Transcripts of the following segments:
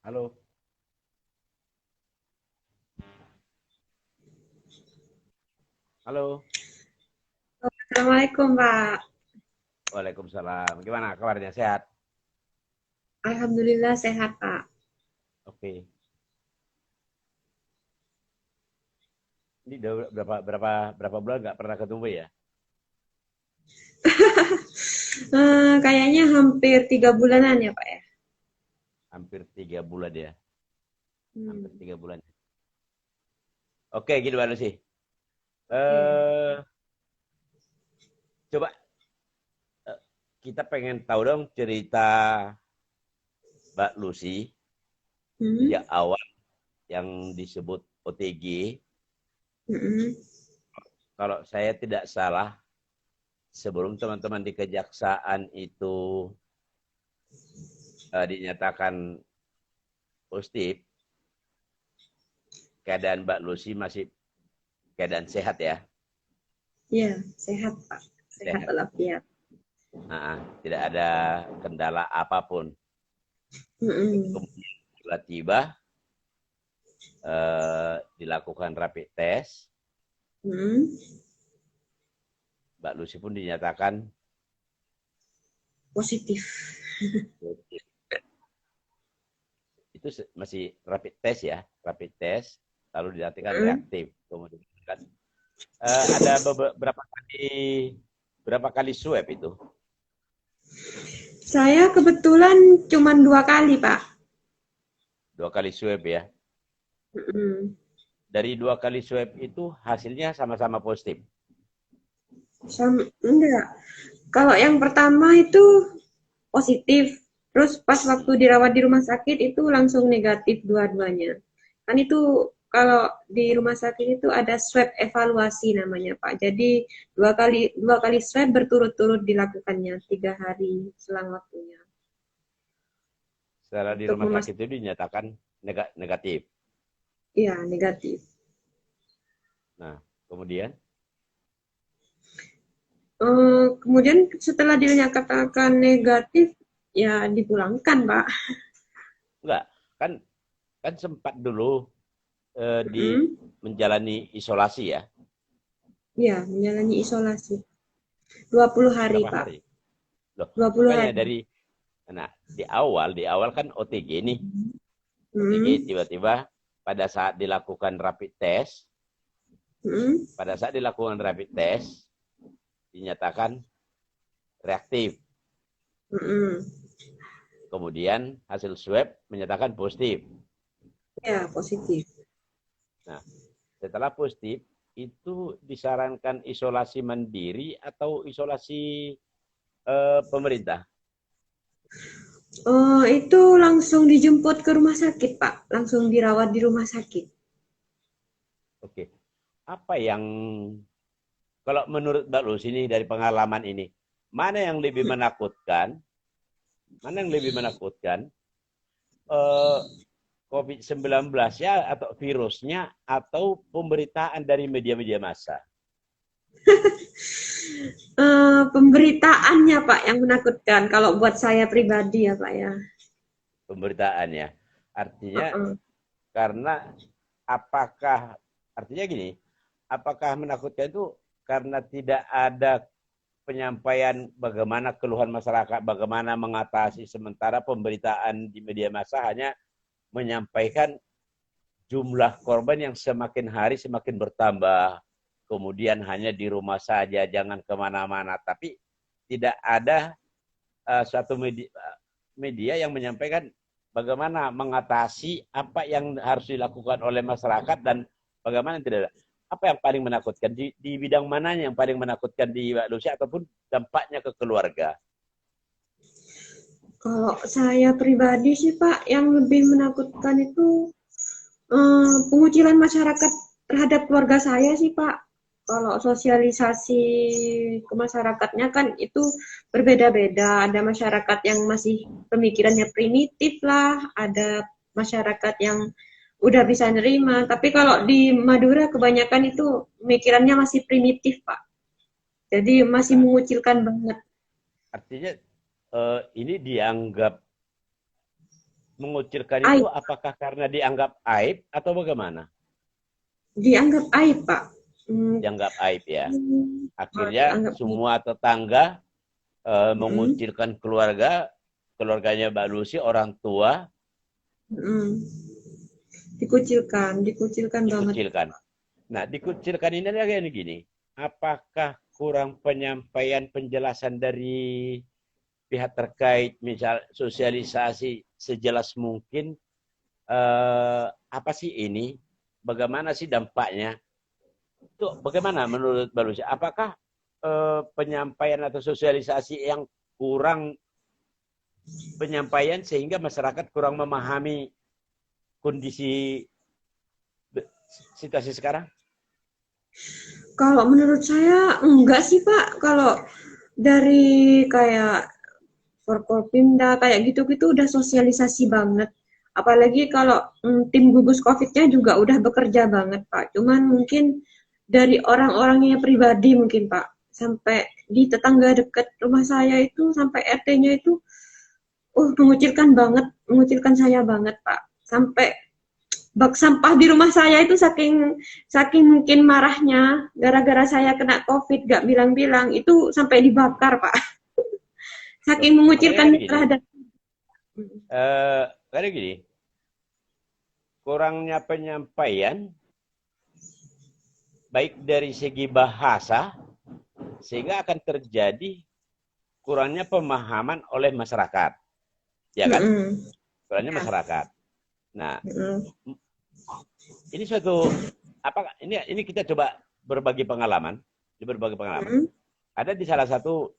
Halo, halo. Assalamualaikum, Pak. Waalaikumsalam. Gimana kabarnya? Sehat? Alhamdulillah sehat, Pak. Oke. Ini udah berapa berapa berapa bulan nggak pernah ketemu ya? Kayaknya hampir 3 bulanan ya, Pak ya. Hampir 3 bulan ya. Hampir Hmm, 3 bulan. Oke, gimana sih? oke. Eh, coba eh, kita pengen tahu dong cerita Mbak Lucy Hmm, sejak awal yang disebut OTG. hmm, Kalau saya tidak salah, sebelum teman-teman di kejaksaan itu dinyatakan positif, keadaan Mbak Lucy masih keadaan sehat ya. ya, sehat, Pak. Sehat Sehat. walafiat. Nah, tidak ada kendala apapun. Hmm, Kemudian tiba-tiba dilakukan rapid test, hmm, Mbak Lucy pun dinyatakan positif. positif. Itu masih rapid test ya, rapid test, lalu dinyatakan Hmm. reaktif. Kemudian kan, ada berapa kali swab itu? Saya kebetulan cuma 2 kali, Pak. 2 kali swab ya. Hmm. Dari 2 kali swab itu hasilnya sama-sama positif. Enggak. Kalau yang pertama itu positif. Terus pas waktu dirawat di rumah sakit itu langsung negatif dua-duanya. Kan itu kalau di rumah sakit itu ada swab evaluasi namanya, Pak. Jadi dua kali swab berturut-turut dilakukannya 3 hari selang waktunya Setelah di untuk rumah sakit itu dinyatakan negatif. iya negatif. Nah, kemudian Kemudian setelah dinyatakan negatif ya dipulangkan, Pak. enggak, kan kan sempat dulu di Mm-mm. menjalani isolasi ya. Ya, menjalani isolasi 20 hari, Berapa Pak. hari? Loh, 20 makanya hari. nah di awal kan OTG nih. OTG Mm-mm. tiba-tiba pada saat dilakukan rapid test, Mm-mm. dinyatakan reaktif. Mm-mm. Kemudian hasil swab menyatakan positif. Ya, positif. Nah, setelah positif itu disarankan isolasi mandiri atau isolasi pemerintah. Oh, itu langsung dijemput ke rumah sakit, Pak. Langsung dirawat di rumah sakit. Oke. Apa yang kalau menurut Mbak Lus ini dari pengalaman ini, mana yang lebih menakutkan? Mana yang lebih menakutkan? Eh, COVID-19 ya atau virusnya atau pemberitaan dari media-media massa? Pemberitaannya, Pak, yang menakutkan. Kalau buat saya pribadi ya, Pak ya. Pemberitaannya. Artinya Uh-uh. karena apakah artinya gini, apakah menakutkan itu karena tidak ada penyampaian bagaimana keluhan masyarakat, bagaimana mengatasi sementara pemberitaan di media massa hanya menyampaikan jumlah korban yang semakin hari semakin bertambah. Kemudian hanya di rumah saja, jangan kemana-mana. Tapi tidak ada suatu media yang menyampaikan bagaimana mengatasi apa yang harus dilakukan oleh masyarakat dan bagaimana tidak ada. Apa yang paling menakutkan? Di bidang mananya yang paling menakutkan di Mbak Lucia ataupun dampaknya ke keluarga? Kalau saya pribadi sih, Pak, yang lebih menakutkan itu pengucilan masyarakat terhadap keluarga saya sih, Pak. Kalau sosialisasi ke masyarakatnya kan itu berbeda-beda. Ada masyarakat yang masih pemikirannya primitif lah, ada masyarakat yang udah bisa nerima. Tapi kalau di Madura kebanyakan itu pemikirannya masih primitif, Pak. Jadi masih Nah, mengucilkan banget. artinya ini dianggap mengucilkan itu Aib, apakah karena dianggap aib atau bagaimana? dianggap aib, Pak. Hmm, Dianggap aib ya. Akhirnya dianggap aib. semua tetangga Mm, mengucilkan keluarganya Mbak Lucy, orang tua, mm. Dikucilkan banget. dikucilkan. Nah, dikucilkan ini adalah kayak gini. Apakah kurang penyampaian penjelasan dari pihak terkait, misal sosialisasi sejelas mungkin, apa sih ini, bagaimana sih dampaknya? Itu bagaimana menurut Mbak Lucy? Apakah penyampaian atau sosialisasi yang kurang penyampaian sehingga masyarakat kurang memahami kondisi situasi sekarang? Kalau menurut saya enggak sih Pak. Kalau dari kayak Forkopimda kayak gitu-gitu udah sosialisasi banget. Apalagi kalau tim gugus COVID-nya juga udah bekerja banget Pak. Cuman mungkin dari orang-orangnya pribadi mungkin Pak. Sampai di tetangga dekat rumah saya itu sampai RT-nya itu mengucilkan saya banget Pak. Sampai bak sampah di rumah saya itu saking saking mungkin marahnya gara-gara saya kena COVID gak bilang-bilang itu sampai dibakar Pak. Loh, Saking makanya kan mengucilkannya gini, terhadap kan gini, kurangnya penyampaian baik dari segi bahasa sehingga akan terjadi kurangnya pemahaman oleh masyarakat, ya kan? Kurangnya ya. masyarakat. Nah, ini suatu apa? Ini kita coba berbagi pengalaman, Ada di salah satu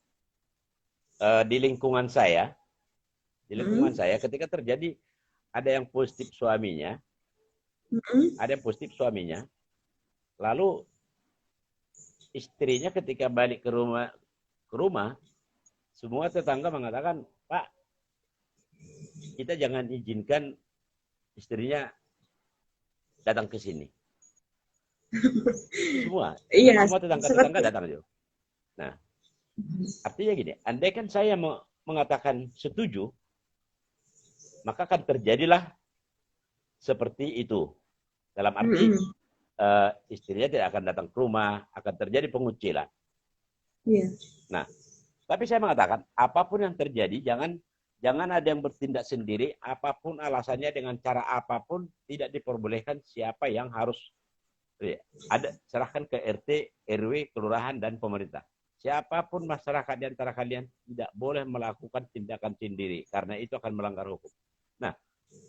di lingkungan saya, ketika terjadi ada yang positif suaminya, lalu istrinya ketika balik ke rumah, semua tetangga mengatakan, Pak, kita jangan izinkan istrinya datang ke sini. Semua Iya, tetangga-tetangga seperti datang. Nah, artinya gini, andai kan saya mengatakan setuju, maka akan terjadilah seperti itu. Dalam arti istrinya tidak akan datang ke rumah, akan terjadi pengucilan. Iya. Nah, tapi saya mengatakan apapun yang terjadi, jangan ada yang bertindak sendiri, apapun alasannya dengan cara apapun tidak diperbolehkan. Siapa yang harus serahkan ke RT, RW, kelurahan dan pemerintah. Siapapun masyarakat di antara kalian tidak boleh melakukan tindakan sendiri karena itu akan melanggar hukum. Nah,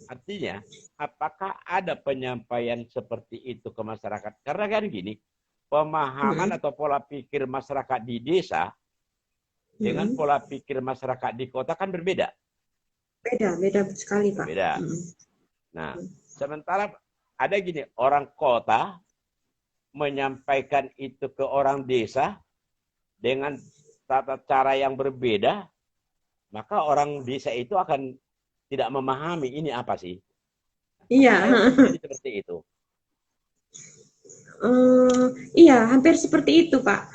artinya apakah ada penyampaian seperti itu ke masyarakat? Karena kan gini, pemahaman atau pola pikir masyarakat di desa dengan pola pikir masyarakat di kota kan berbeda. Beda sekali, Pak. Beda. Nah, sementara ada gini, orang kota menyampaikan itu ke orang desa dengan tata cara yang berbeda, maka orang desa itu akan tidak memahami ini apa sih. Iya. Jadi seperti itu. Iya, hampir seperti itu, Pak.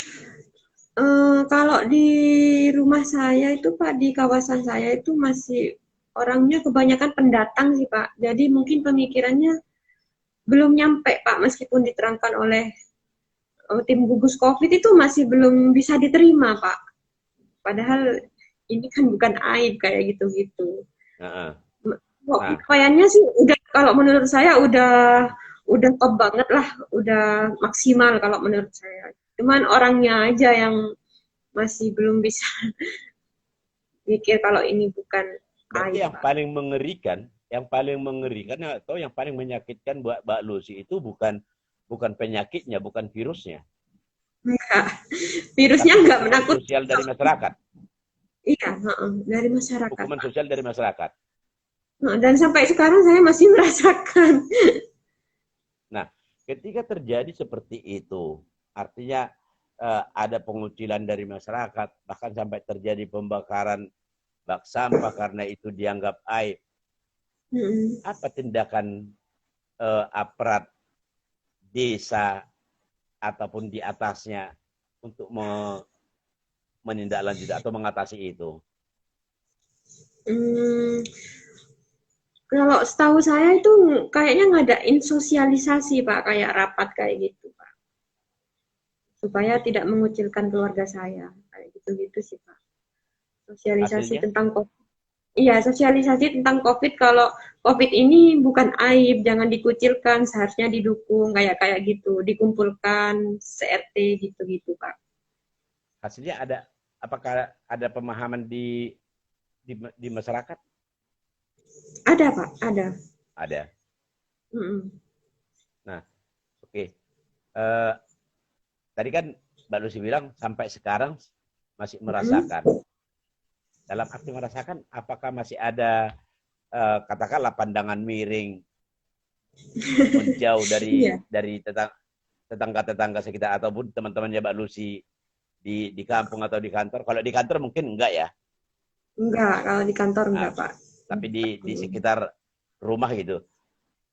Kalau di rumah saya itu, Pak, di kawasan saya itu masih orangnya kebanyakan pendatang sih, Pak. Jadi mungkin pemikirannya belum nyampe, Pak, meskipun diterangkan oleh tim gugus COVID itu masih belum bisa diterima, Pak. Padahal ini kan bukan aib kayak gitu-gitu. Nah, Kayaknya sih udah kalau menurut saya udah top banget lah, udah maksimal kalau menurut saya. Cuman orangnya aja yang masih belum bisa mikir kalau ini bukan berarti aib, yang Pak. paling mengerikan atau yang paling menyakitkan buat Mbak Lucy itu bukan penyakitnya, bukan virusnya. Enggak. Virusnya enggak menakut. Sosial dari masyarakat. Iya, dari masyarakat, Hukuman Pak. sosial dari masyarakat. Dan sampai sekarang saya masih merasakan. Nah, ketika terjadi seperti itu, artinya ada pengucilan dari masyarakat, bahkan sampai terjadi pembakaran bak sampah karena itu dianggap aib. Apa tindakan aparat desa ataupun di atasnya untuk menindaklanjuti atau mengatasi itu? Kalau setahu saya itu kayaknya ngadain sosialisasi Pak, kayak rapat kayak gitu Pak, supaya tidak mengucilkan keluarga saya, kayak gitu-gitu sih Pak. Sosialisasi Hasilnya? tentang COVID. Iya, sosialisasi tentang COVID, kalau COVID ini bukan aib, jangan dikucilkan, seharusnya didukung, kayak kayak gitu, dikumpulkan CRT gitu-gitu Pak. Hasilnya ada, apakah ada pemahaman di masyarakat? Ada Pak, ada. Ada. Mm-mm. Nah, oke. Eh, tadi kan Mbak Lucy bilang sampai sekarang masih Mm-mm. merasakan. Dalam arti merasakan, apakah masih ada katakanlah pandangan miring menjauh Iya, dari tetangga-tetangga sekitar ataupun teman-temannya Mbak Lucy di kampung atau di kantor? Kalau di kantor mungkin enggak ya. enggak, kalau di kantor Nah, enggak Pak. tapi di Mm. sekitar rumah gitu.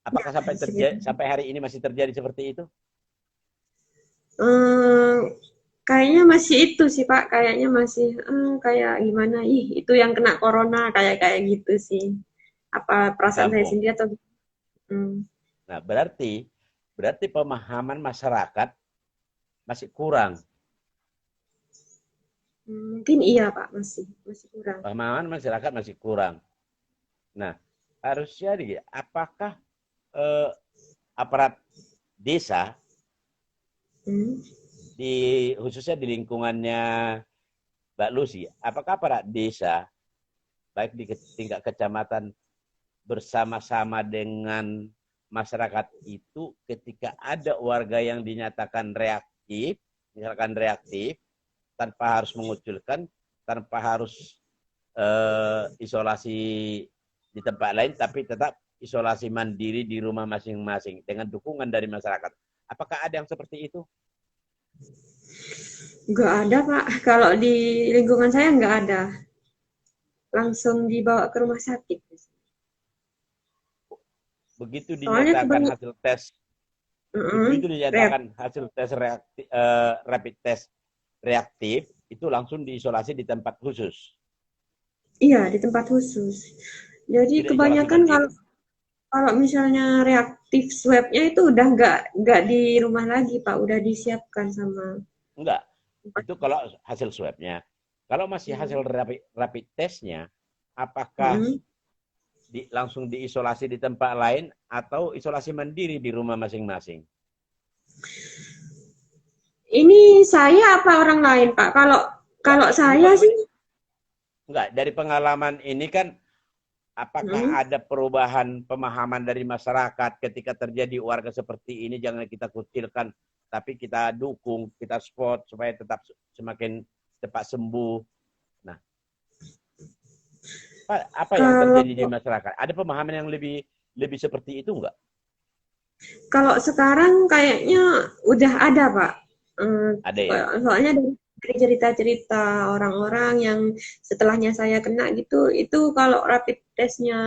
Apakah Ya, sampai hari ini masih terjadi seperti itu? Eh, kayaknya masih itu sih Pak, kayaknya masih kayak gimana, ih itu yang kena corona kayak kayak gitu sih. Apa Di perasaan saya kampung. sendiri atau hmm, Nah, berarti pemahaman masyarakat masih kurang. mungkin iya Pak, masih masih kurang. Pemahaman masyarakat masih kurang. Nah, harusnya apakah eh, aparat desa Hmm. khususnya di lingkungannya Mbak Lucy, apakah aparat desa baik di tingkat kecamatan bersama-sama dengan masyarakat itu ketika ada warga yang dinyatakan reaktif, misalkan reaktif, tanpa harus mengucilkan, tanpa harus isolasi di tempat lain, tapi tetap isolasi mandiri di rumah masing-masing dengan dukungan dari masyarakat. Apakah ada yang seperti itu? Nggak ada Pak, kalau di lingkungan saya nggak ada, langsung dibawa ke rumah sakit. Begitu Soalnya dinyatakan kebanyakan hasil tes, begitu dinyatakan hasil tes rapid test reaktif, itu langsung diisolasi di tempat khusus. iya di tempat khusus. Jadi Tidak isolasi kebanyakan kalau mandiri. kalau misalnya reaktif swabnya itu udah nggak di rumah lagi Pak, udah disiapkan sama Enggak. tempat. Itu kalau hasil swabnya. Kalau masih hasil Hmm. rapid testnya, apakah Hmm. langsung diisolasi di tempat lain atau isolasi mandiri di rumah masing-masing? Ini saya apa orang lain Pak? Kalau Enggak, kalau ini saya sih, enggak, dari pengalaman ini kan apakah hmm, ada perubahan pemahaman dari masyarakat ketika terjadi warga seperti ini, jangan kita kucilkan, tapi kita dukung, kita support supaya tetap semakin cepat sembuh. Nah, apa yang kalau terjadi di masyarakat? Ada pemahaman yang lebih lebih seperti itu enggak? kalau sekarang kayaknya udah ada Pak. Ada ya? Soalnya dari cerita-cerita orang-orang yang setelahnya saya kena gitu, itu kalau rapid testnya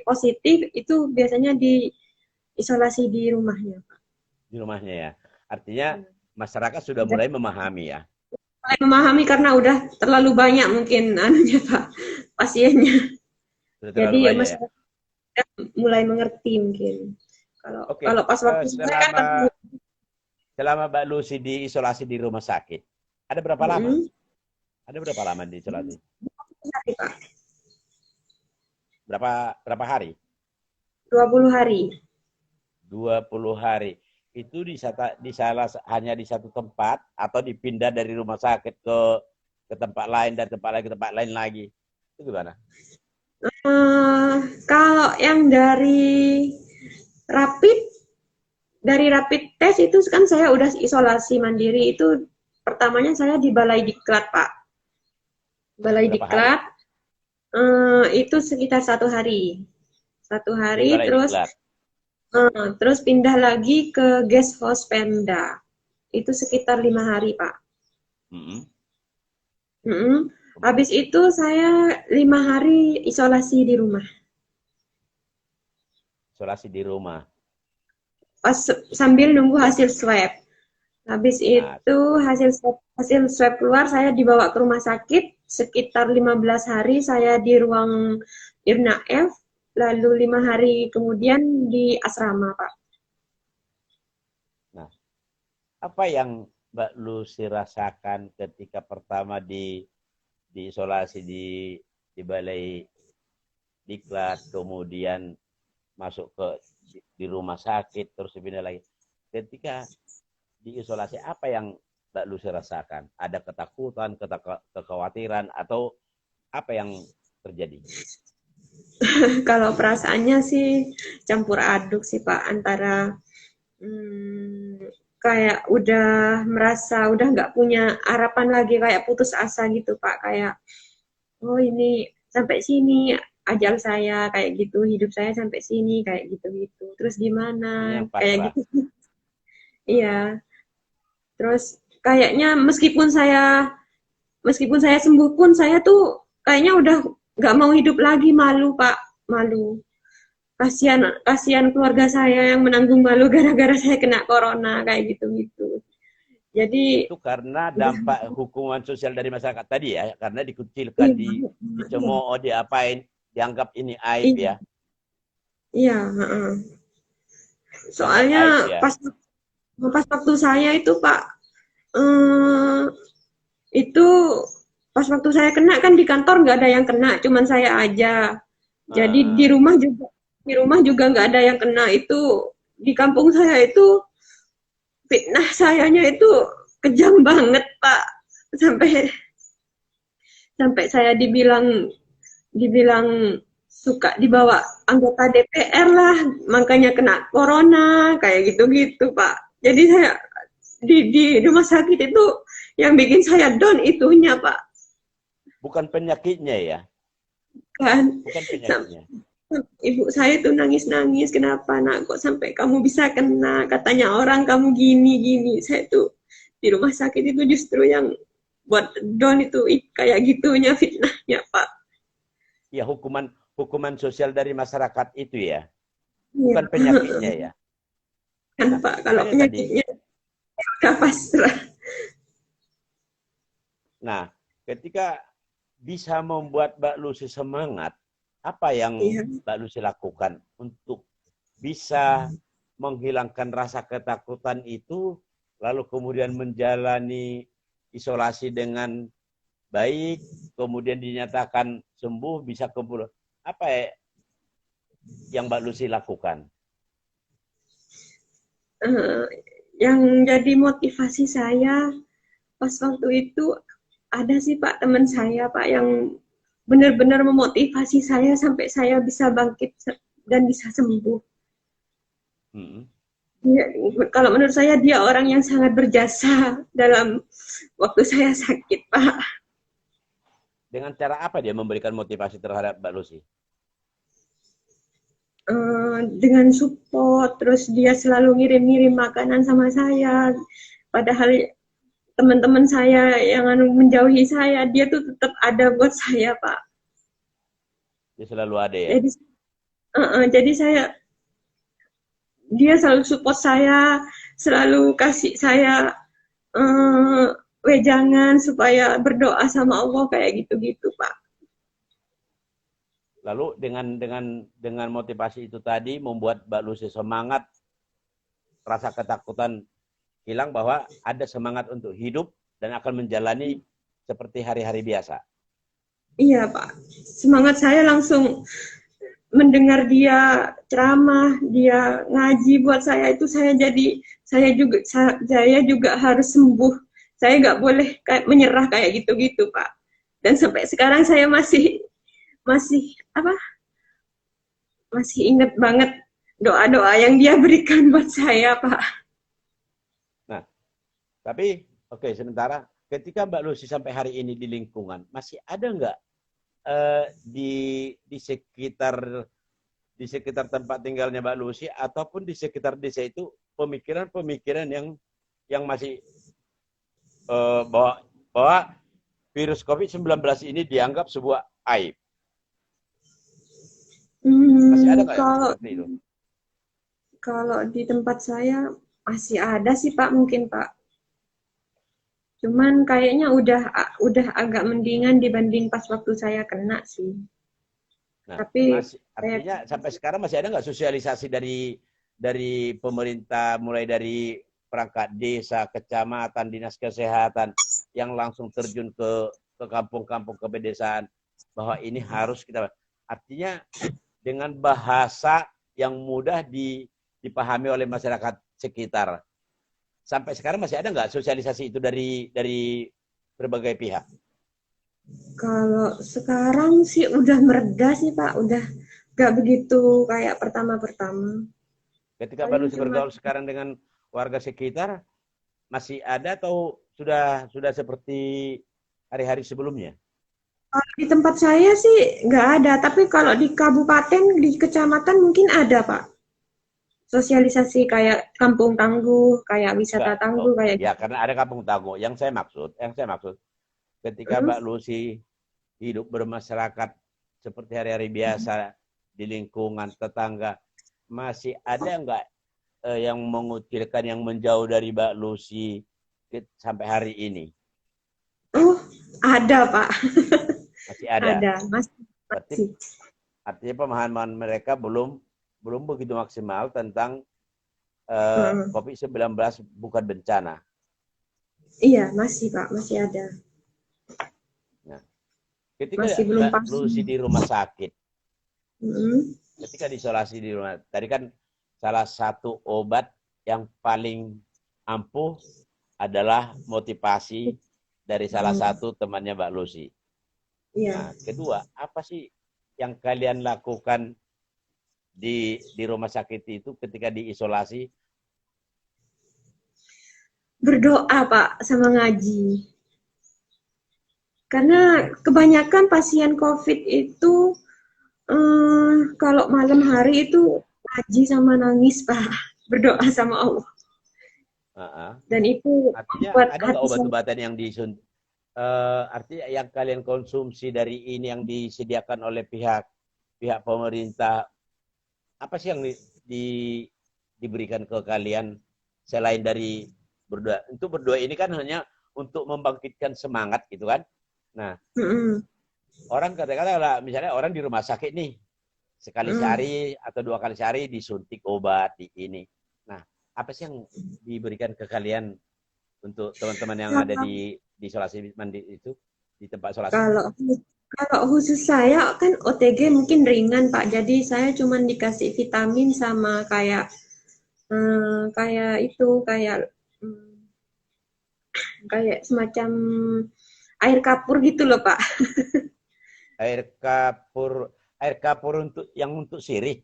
positif itu biasanya diisolasi di rumahnya Pak. Di rumahnya ya. Artinya Hmm. masyarakat sudah Udah mulai memahami ya. mulai memahami karena udah terlalu banyak mungkin anunya Pak, pasiennya. Sudah Jadi terlalu ya banyak ya. masyarakat mulai mengerti mungkin. Kalau Oke, kalau pas waktu saya kan selama Mbak Lucy diisolasi di rumah sakit, ada berapa lama? mm, Ada berapa lama diisolasi? hari, Pak. Berapa hari? 20 hari. 20 hari. Itu hanya di satu tempat atau dipindah dari rumah sakit ke tempat lain dan tempat lain ke tempat lain lagi. Itu gimana? Kalau yang rapid dari rapid test itu kan saya udah isolasi mandiri, itu pertamanya saya di Balai Diklat Pak. Balai Berapa hari? Diklat itu sekitar 1 hari. Satu Di hari Balai terus Diklat. terus pindah lagi ke guest house Pemda. Itu sekitar 5 hari Pak. Mm-mm. Mm-mm. Habis itu saya 5 hari isolasi di rumah. Isolasi di rumah. Pas sambil nunggu hasil swab. Habis Nah, itu hasil swab keluar, saya dibawa ke rumah sakit sekitar 15 hari saya di ruang IRNAF. lalu 5 hari kemudian di asrama, Pak. Nah, apa yang Mbak Lucy rasakan ketika pertama diisolasi di balai diklat, kemudian masuk di rumah sakit, terus dipindah lagi. Ketika diisolasi, apa yang Mbak Lucy rasakan? Ada ketakutan, kekhawatiran, atau apa yang terjadi? Kalau perasaannya sih campur aduk sih Pak, antara kayak udah merasa udah nggak punya harapan lagi, kayak putus asa gitu Pak, kayak oh ini sampai sini ajal saya kayak gitu, hidup saya sampai sini kayak gitu-gitu, terus Ini gimana yang kayak pasrah. gitu. Iya, terus kayaknya meskipun saya sembuh pun saya tuh kayaknya udah nggak mau hidup lagi, malu Pak, malu. Kasihan kasihan keluarga saya yang menanggung malu gara-gara saya kena corona kayak gitu-gitu. Jadi Itu karena udah dampak hukuman sosial dari masyarakat tadi ya, karena dikucilkan, iya, iya, dicemooh, diapain, dianggap ini aib iya, ya, iya, heeh. dianggap Soalnya aib ya. pas pas waktu saya itu Pak, eh, itu pas waktu saya kena kan di kantor nggak ada yang kena, cuman saya aja. Jadi Uh, di rumah juga nggak ada yang kena. Itu di kampung saya itu fitnah sayanya itu kejam banget Pak, sampai sampai saya dibilang suka dibawa anggota DPR lah, makanya kena corona kayak gitu-gitu Pak. Jadi saya di rumah sakit itu yang bikin saya down itunya Pak, bukan penyakitnya ya, kan. bukan penyakitnya. Ibu saya tuh nangis-nangis, kenapa nak kok sampai kamu bisa kena, katanya orang kamu gini-gini. Saya tuh di rumah sakit itu justru yang buat down itu kayak gitunya fitnahnya Pak. Ya, hukuman sosial dari masyarakat itu ya, Iya, bukan penyakitnya ya. kan Nah, Pak, kalau makanya tadi, penyakitnya udah pasrah. nah, ketika bisa membuat Mbak Lucy semangat, apa yang Iya. Mbak Lucy lakukan untuk bisa menghilangkan rasa ketakutan itu, lalu kemudian menjalani isolasi dengan baik, kemudian dinyatakan sembuh, bisa kembali. Apa yang Mbak Lucy lakukan? Eh, yang jadi motivasi saya pas waktu itu ada sih Pak, teman saya Pak, yang benar-benar memotivasi saya sampai saya bisa bangkit dan bisa sembuh. Hmm. Dia, kalau menurut saya dia orang yang sangat berjasa dalam waktu saya sakit Pak. Dengan cara apa dia memberikan motivasi terhadap Mbak Lucy? Dengan support, terus dia selalu ngirim-ngirim makanan sama saya. Padahal teman-teman saya yang menjauhi saya, dia tuh tetap ada buat saya Pak. Dia selalu ada ya. Jadi dia selalu support saya, selalu kasih saya uh, wejangan supaya berdoa sama Allah kayak gitu-gitu Pak. Lalu dengan motivasi itu tadi membuat Mbak Lucy semangat, rasa ketakutan hilang, bahwa ada semangat untuk hidup dan akan menjalani seperti hari-hari biasa. Iya Pak, semangat saya langsung mendengar dia ceramah, dia ngaji buat saya itu saya juga harus sembuh. Saya nggak boleh menyerah kayak gitu-gitu Pak. Dan sampai sekarang saya masih masih apa? Masih ingat banget doa-doa yang dia berikan buat saya Pak. Nah, tapi oke, sementara ketika Mbak Lucy sampai hari ini di lingkungan, masih ada nggak di sekitar tempat tinggalnya Mbak Lucy ataupun di sekitar desa itu pemikiran-pemikiran yang masih bahwa virus COVID-19 ini dianggap sebuah aib? Masih ada nggak yang Kalau seperti itu? kalau di tempat saya masih ada sih Pak, mungkin Pak. Cuman kayaknya udah agak mendingan dibanding pas waktu saya kena sih. Nah, Tapi masih saya artinya sampai sekarang masih ada nggak sosialisasi dari pemerintah, mulai dari perangkat desa, kecamatan, dinas kesehatan yang langsung terjun ke kampung-kampung, ke pedesaan, bahwa ini harus kita, artinya dengan bahasa yang mudah dipahami oleh masyarakat sekitar. Sampai sekarang masih ada nggak sosialisasi itu dari berbagai pihak? kalau sekarang sih udah mereda sih Pak, udah nggak begitu kayak pertama-pertama. Ketika Paling baru cuma bergaul sekarang dengan warga sekitar, masih ada atau sudah seperti hari-hari sebelumnya? kalau di tempat saya sih nggak ada, tapi kalau di kabupaten, di kecamatan mungkin ada Pak. Sosialisasi kayak kampung tangguh, kayak wisata Enggak. Oh, tangguh kayak ya gitu. karena ada kampung tangguh. Yang saya maksud, ketika Hmm. Mbak Lucy hidup bermasyarakat seperti hari-hari biasa di lingkungan tetangga, masih ada nggak yang mengucilkan, yang menjauh dari Mbak Lucy sampai hari ini? Oh, ada Pak, Masih ada. ada, masih, Berarti masih. artinya pemahaman mereka belum belum begitu maksimal tentang Hmm. COVID-19 bukan bencana. Iya, masih Pak, masih ada. Nah, ketika Masih belum Mbak pasti. Lucy di rumah sakit, Hmm. ketika diisolasi di rumah, tadi kan salah satu obat yang paling ampuh adalah motivasi dari salah Hmm. satu temannya Mbak Lucy. Iya. Nah, kedua, apa sih yang kalian lakukan di rumah sakit itu ketika diisolasi? Berdoa Pak, sama ngaji. Karena kebanyakan pasien COVID itu kalau malam hari itu ngaji sama nangis Pak, berdoa sama Allah. Uh-uh. Dan itu Artinya buat ada nggak hati saya. obat-obatan yang artinya yang kalian konsumsi dari ini yang disediakan oleh pihak pihak pemerintah, apa sih yang diberikan ke kalian selain dari berdoa? Untuk berdoa ini kan hanya untuk membangkitkan semangat gitu kan. Nah, Mm-mm. orang katakanlah misalnya orang di rumah sakit nih, sekali Mm. sehari atau 2 kali sehari disuntik obat di ini. Nah, apa sih yang diberikan ke kalian untuk teman-teman yang ada Kalau di isolasi mandiri itu, di tempat isolasi? kalau kalau khusus saya kan OTG mungkin ringan Pak. Jadi saya cuma dikasih vitamin sama kayak itu mm, kayak semacam air kapur gitu loh Pak. Air kapur, air kapur untuk sirih.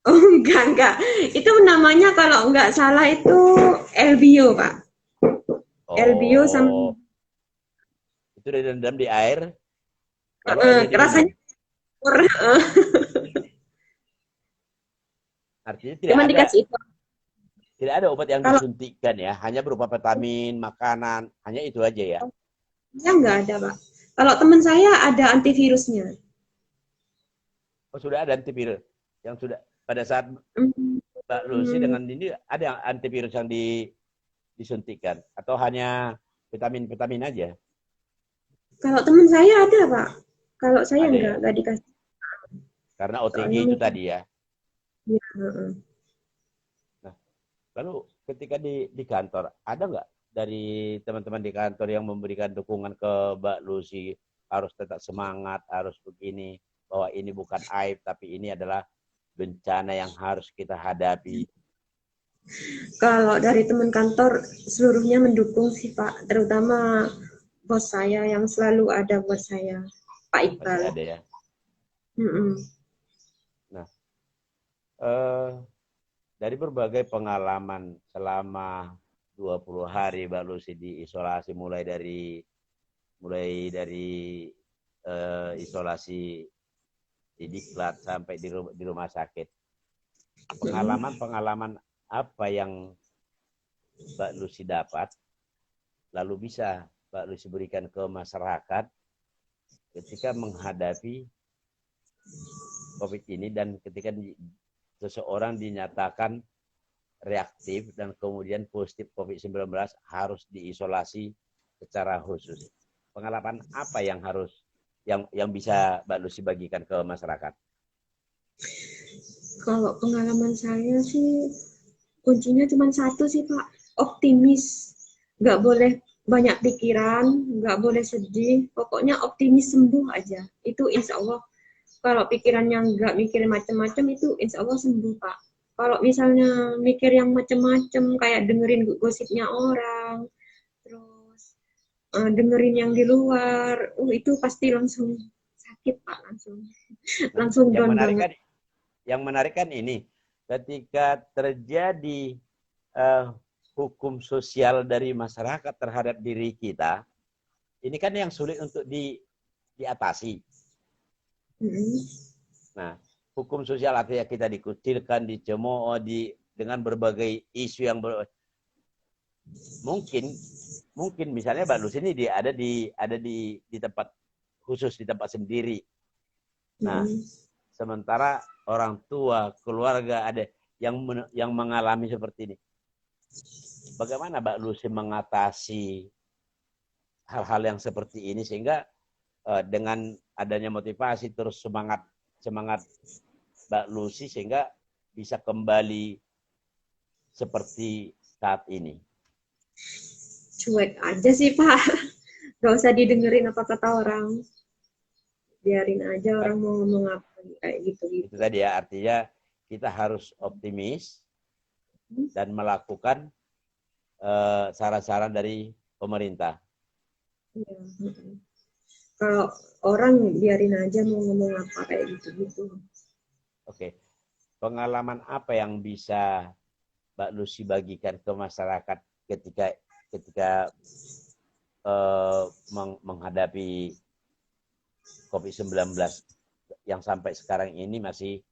Oh enggak. Itu namanya kalau enggak salah itu LBO Pak. LBO sama Oh, itu direndam di air, lalu airnya diminum. rasanya kapur. Artinya Cuman dikasih itu. tidak ada obat yang Kalau disuntikkan ya, hanya berupa vitamin, makanan, hanya itu aja ya. saya enggak ada Pak. Kalau teman saya ada antivirusnya. Oh, sudah ada antivirus yang sudah pada saat Mbak Lucy Hmm, dengan ini ada antivirus yang disuntikkan atau hanya vitamin-vitamin aja? kalau teman saya ada Pak. Kalau saya Ada ya. enggak dikasih. Karena OTG Soalnya itu mungkin tadi ya. ya, heeh. Nah, lalu ketika di kantor, ada nggak dari teman-teman di kantor yang memberikan dukungan ke Mbak Lucy, harus tetap semangat, harus begini, bahwa ini bukan aib, tapi ini adalah bencana yang harus kita hadapi? Kalau dari teman kantor seluruhnya mendukung sih Pak, terutama bos saya yang selalu ada buat saya, Pak Masih Iqbal. ada ya. Mm-mm. Nah, eh, dari berbagai pengalaman selama 20 hari Mbak Lucy diisolasi, mulai dari isolasi di diklat sampai di rumah sakit. Mm-mm. Pengalaman-pengalaman apa yang Mbak Lucy dapat, lalu bisa Mbak Lucy berikan ke masyarakat ketika menghadapi COVID ini, dan ketika seseorang dinyatakan reaktif dan kemudian positif COVID-19 harus diisolasi secara khusus. Pengalaman apa yang harus yang bisa Mbak Lucy bagikan ke masyarakat? Kalau pengalaman saya sih kuncinya cuma satu sih Pak, optimis. Nggak boleh banyak pikiran, nggak boleh sedih, pokoknya optimis sembuh aja. Itu insya Allah, kalau pikirannya nggak mikir macam-macam itu insya Allah sembuh Pak. Kalau misalnya mikir yang macam-macam, kayak dengerin gosipnya orang, terus dengerin yang di luar, itu pasti langsung sakit Pak, langsung Nah, langsung yang down menarik banget. kan, ini, ketika terjadi eh, hukum sosial dari masyarakat terhadap diri kita, ini kan yang sulit untuk diatasi. Nah, hukum sosial artinya kita dikucilkan, dicemooh, dengan berbagai isu yang mungkin misalnya Mbak Lucy ini ada di tempat khusus, di tempat sendiri. Nah, sementara orang tua, keluarga ada yang mengalami seperti ini. Bagaimana Mbak Lucy mengatasi hal-hal yang seperti ini sehingga dengan adanya motivasi terus semangat Mbak Lucy sehingga bisa kembali seperti saat ini? Cuek aja sih Pak, gak usah didengerin apa kata orang, biarin aja orang mau ngomong apa kayak gitu. Itu tadi ya, artinya kita harus optimis dan melakukan saran-saran dari pemerintah. Ya. Kalau orang biarin aja mau ngomong apa kayak gitu. Oke, pengalaman apa yang bisa Mbak Lucy bagikan ke masyarakat ketika menghadapi COVID-19 yang sampai sekarang ini masih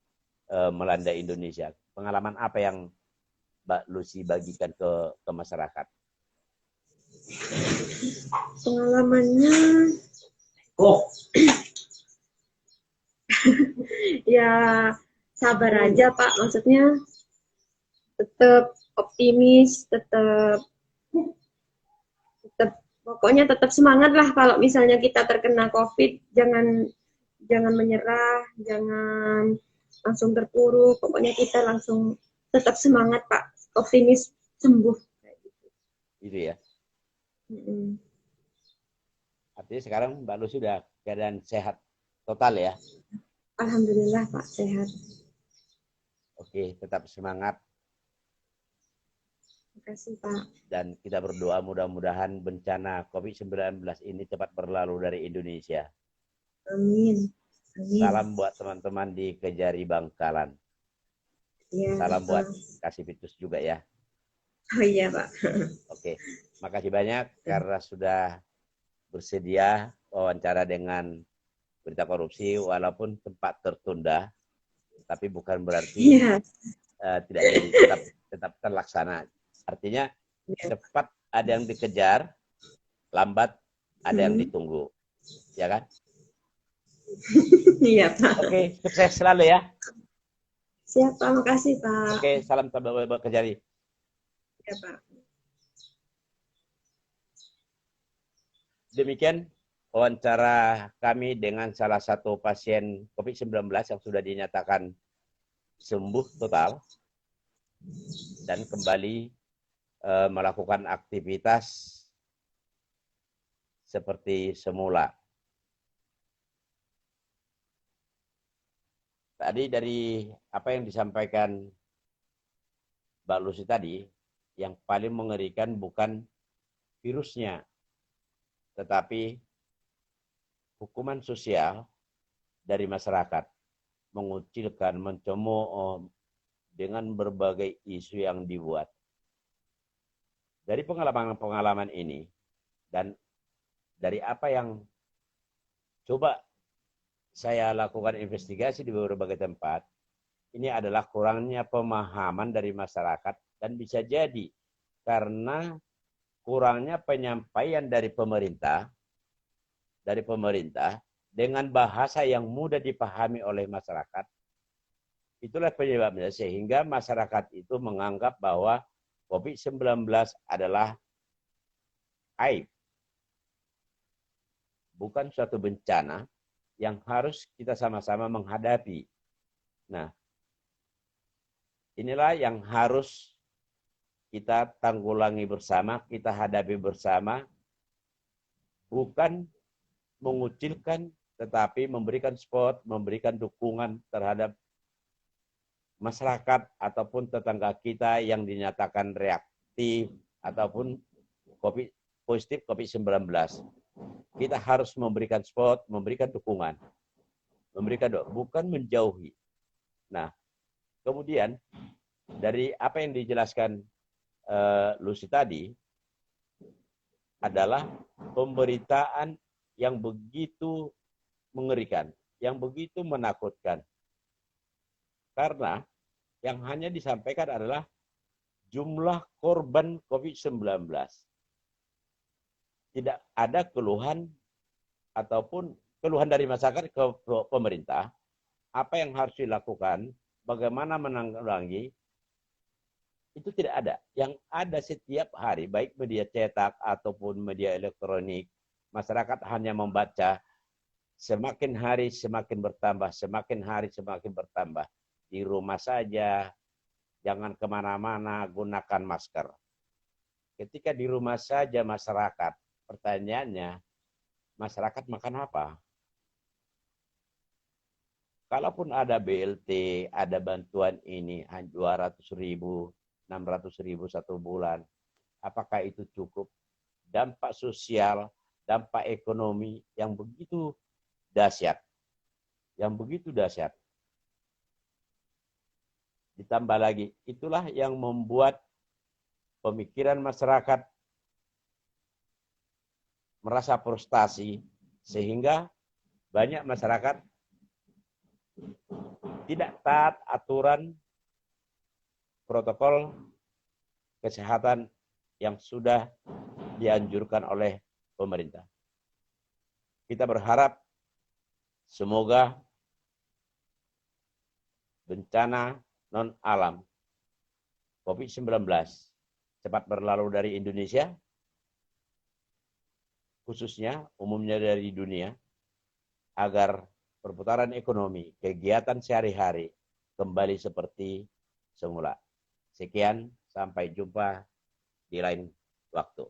melanda Indonesia? Pengalaman apa yang Mbak Lucy bagikan ke masyarakat? Pengalamannya, ya sabar aja Pak, maksudnya tetap optimis, tetap pokoknya tetap semangat lah. Kalau misalnya kita terkena COVID, jangan menyerah, jangan langsung terpuruk, pokoknya kita langsung tetap semangat Pak, optimis sembuh. Itu ya. Artinya sekarang Mbak Lucy sudah keadaan sehat total ya? Alhamdulillah Pak, sehat. Oke, tetap semangat. Terima kasih Pak. Dan kita berdoa mudah-mudahan bencana COVID-19 ini cepat berlalu dari Indonesia. Amin. Amin. Salam buat teman-teman di Kejari Bangkalan. Ya, salam buat Kasih Pitus juga ya. Oh iya Pak. Oke, makasih banyak karena sudah bersedia wawancara dengan Berita Korupsi walaupun tempat tertunda, tapi bukan berarti tidak jadi, tetap terlaksana. Artinya cepat ada yang dikejar, lambat ada yang ditunggu, ya kan? Iya Pak. Oke, sukses selalu ya. Siap Pak, makasih Pak. Oke, salam Tabak Kejari. Ya Pak. Demikian wawancara kami dengan salah satu pasien COVID-19 yang sudah dinyatakan sembuh total dan kembali melakukan aktivitas seperti semula. Tadi dari apa yang disampaikan Mbak Lucy tadi, yang paling mengerikan bukan virusnya, tetapi hukuman sosial dari masyarakat, mengucilkan, mencemooh dengan berbagai isu yang dibuat. Dari pengalaman-pengalaman ini dan dari apa yang coba saya lakukan investigasi di berbagai tempat, ini adalah kurangnya pemahaman dari masyarakat dan bisa jadi karena kurangnya penyampaian dari pemerintah dengan bahasa yang mudah dipahami oleh masyarakat. Itulah penyebabnya sehingga masyarakat itu menganggap bahwa COVID-19 adalah aib, bukan suatu bencana, yang harus kita sama-sama menghadapi. Nah, inilah yang harus kita tanggulangi bersama, kita hadapi bersama, bukan mengucilkan, tetapi memberikan support, memberikan dukungan terhadap masyarakat ataupun tetangga kita yang dinyatakan reaktif ataupun positif COVID-19. Kita harus memberikan support, memberikan dukungan, bukan menjauhi. Nah, kemudian dari apa yang dijelaskan Lucy tadi adalah pemberitaan yang begitu mengerikan, yang begitu menakutkan. Karena yang hanya disampaikan adalah jumlah korban COVID-19. Tidak ada keluhan ataupun keluhan dari masyarakat ke pemerintah, apa yang harus dilakukan, bagaimana menanggulangi, itu tidak ada. Yang ada setiap hari, baik media cetak ataupun media elektronik, masyarakat hanya membaca, semakin hari semakin bertambah, semakin hari semakin bertambah. Di rumah saja, jangan kemana-mana, gunakan masker. Ketika di rumah saja masyarakat, pertanyaannya, masyarakat makan apa? Kalaupun ada BLT, ada bantuan ini, 200.000, 600.000 satu bulan, apakah itu cukup? Dampak sosial, dampak ekonomi yang begitu dahsyat. Yang begitu dahsyat. Ditambah lagi, itulah yang membuat pemikiran masyarakat merasa frustasi, sehingga banyak masyarakat tidak taat aturan protokol kesehatan yang sudah dianjurkan oleh pemerintah. Kita berharap semoga bencana non-alam COVID-19 cepat berlalu dari Indonesia, khususnya umumnya dari dunia, agar perputaran ekonomi, kegiatan sehari-hari kembali seperti semula. Sekian, sampai jumpa di lain waktu.